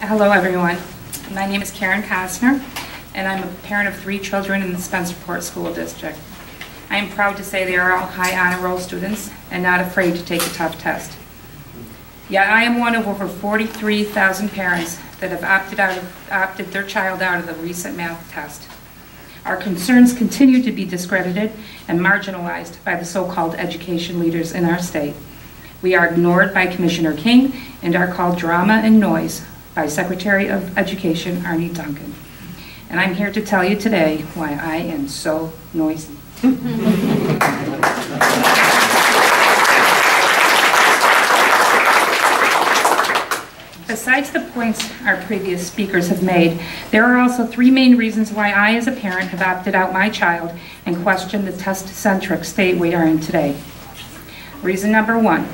Hello everyone. My name is Karen Costner and I'm a parent of 3 children in the Spencerport School District. I am proud to say they are all high honor roll students and not afraid to take a tough test. Yet I am one of over 43,000 parents that have opted their child out of the recent math test. Our concerns continue to be discredited and marginalized by the so-called education leaders in our state. We are ignored by Commissioner King and are called drama and noise by Secretary of Education Duncan. And I'm here to tell you today why I am so noisy. Besides the points our previous speakers have made, there are also 3 main reasons why I, as a parent, have opted out my child and questioned the test-centric state we are in today. Reason number 1,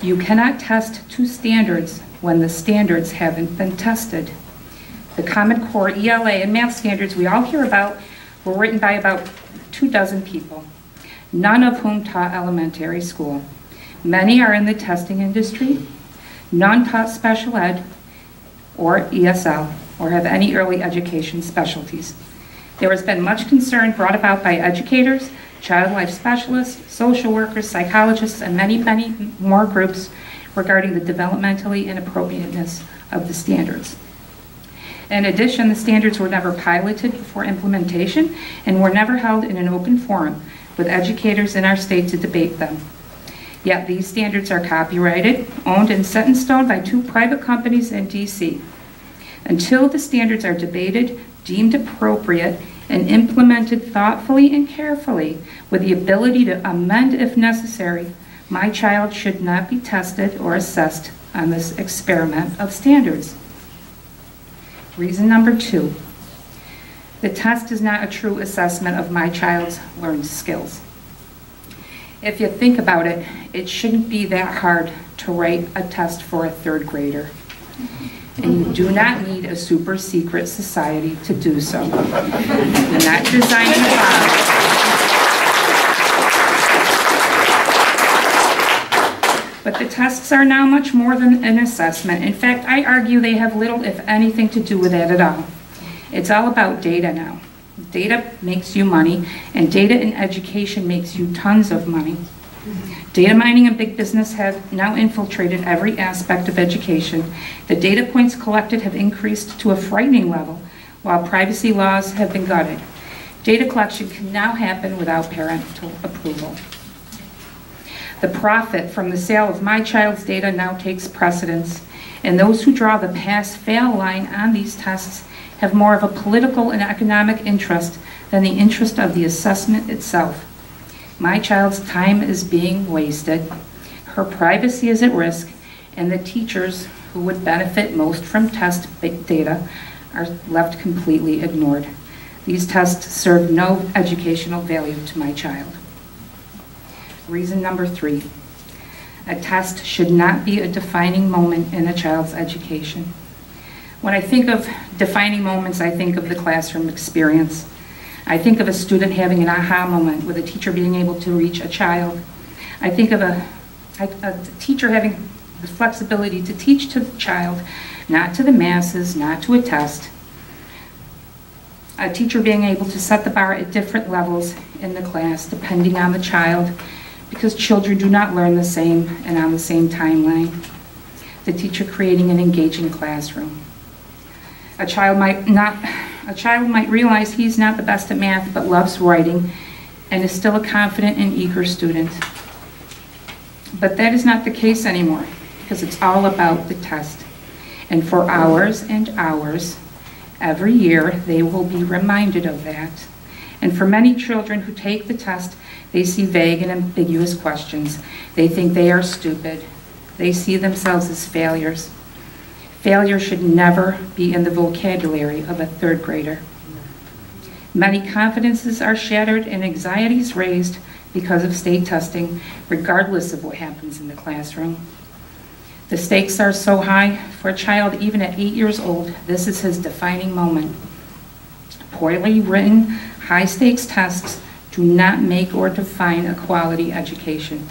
you cannot test to standards when the standards haven't been tested. The Common Core, ELA, and math standards we all hear about were written by about 24 people, none of whom taught elementary school. Many are in the testing industry, none taught special ed or ESL or have any early education specialties. There has been much concern brought about by educators, child life specialists, social workers, psychologists, and many, many more groups regarding the developmentally inappropriateness of the standards. In addition, the standards were never piloted before implementation and were never held in an open forum with educators in our state to debate them. Yet these standards are copyrighted, owned, and set in stone by 2 private companies in DC. Until the standards are debated, deemed appropriate, and implemented thoughtfully and carefully with the ability to amend if necessary, my child should not be tested or assessed on this experiment of standards. Reason number 2, the test is not a true assessment of my child's learned skills. If you think about it, it shouldn't be that hard to write a test for a 3rd grader. And you do not need a super secret society to do so. You're not designing a bomb. But the tests are now much more than an assessment. In fact, I argue they have little, if anything, to do with that at all. It's all about data now. Data makes you money, and data in education makes you tons of money. Data mining and big business have now infiltrated every aspect of education. The data points collected have increased to a frightening level, while privacy laws have been gutted. Data collection can now happen without parental approval. The profit from the sale of my child's data now takes precedence, and those who draw the pass-fail line on these tests have more of a political and economic interest than the interest of the assessment itself. My child's time is being wasted, her privacy is at risk, and the teachers who would benefit most from test data are left completely ignored. These tests serve no educational value to my child. Reason number 3, a test should not be a defining moment in a child's education. When I think of defining moments, I think of the classroom experience. I think of a student having an aha moment with a teacher being able to reach a child. I think of a teacher having the flexibility to teach to the child, not to the masses, not to a test. A teacher being able to set the bar at different levels in the class depending on the child, because children do not learn the same and on the same timeline. The teacher creating an engaging classroom. A child might realize he's not the best at math but loves writing and is still a confident and eager student. But that is not the case anymore, because it's all about the test. And for hours and hours, every year, they will be reminded of that. And for many children who take the test, they see vague and ambiguous questions. They think they are stupid. They see themselves as failures. Failure should never be in the vocabulary of a 3rd grader. Many confidences are shattered and anxieties raised because of state testing, regardless of what happens in the classroom. The stakes are so high, for a child even at 8 years old, this is his defining moment. Poorly written, high-stakes tests do not make or define a quality education.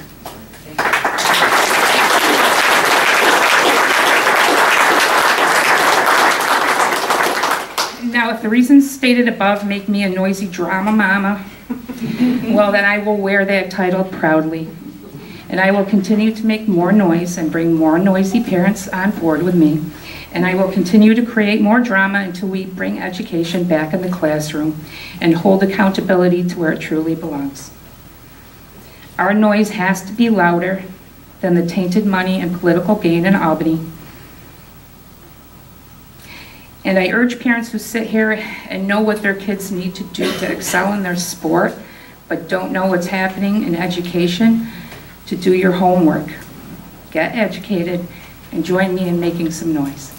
Now, if the reasons stated above make me a noisy drama mama, well, then I will wear that title proudly. And I will continue to make more noise and bring more noisy parents on board with me. And I will continue to create more drama until we bring education back in the classroom and hold accountability to where it truly belongs. Our noise has to be louder than the tainted money and political gain in Albany. And I urge parents who sit here and know what their kids need to do to excel in their sport, but don't know what's happening in education, to do your homework. Get educated and join me in making some noise.